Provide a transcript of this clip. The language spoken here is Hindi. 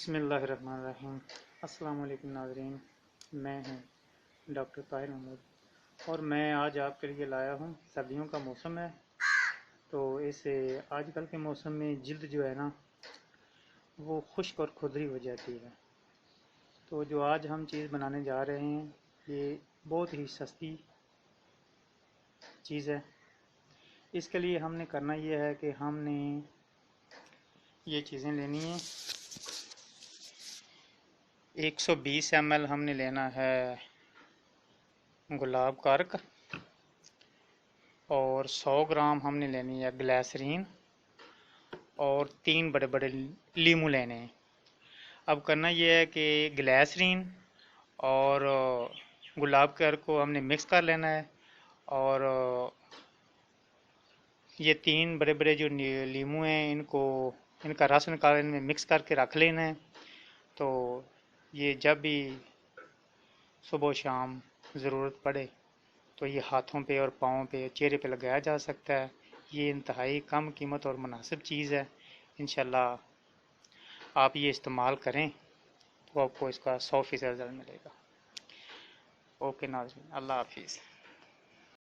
बिस्मिल्लाहिर्रहमानिर्रहीम। अस्सलाम वालेकुम नाज़रीन, मैं हूँ डॉक्टर ताहिर महमूद और मैं आज आपके लिए लाया हूँ। सर्दियों का मौसम है तो इस आजकल के मौसम में जल्द जो है ना वो खुश्क और खुरदरी हो जाती है। तो जो आज हम चीज़ बनाने जा रहे हैं ये बहुत ही सस्ती चीज़ है। इसके लिए हमने करना ये है कि हमने ये चीज़ें लेनी है। 120 ml हमने लेना है गुलाब का अर्क और 100 ग्राम हमने लेनी है ग्लिसरीन और 3 बड़े बड़े लीमू लेने हैं। अब करना यह है कि ग्लिसरीन और गुलाब के अर्क को हमने मिक्स कर लेना है और ये 3 बड़े बड़े जो लीमू हैं इनका रस निकाल इनमें मिक्स करके रख लेना है। तो ये जब भी सुबह शाम ज़रूरत पड़े तो ये हाथों पे और पाँव पे चेहरे पे लगाया जा सकता है। ये इंतहाई कम कीमत और मुनासिब चीज़ है। इंशाल्लाह आप ये इस्तेमाल करें तो आपको इसका 100% रिज़ल्ट मिलेगा। ओके नाज़रीन, अल्लाह हाफिज़।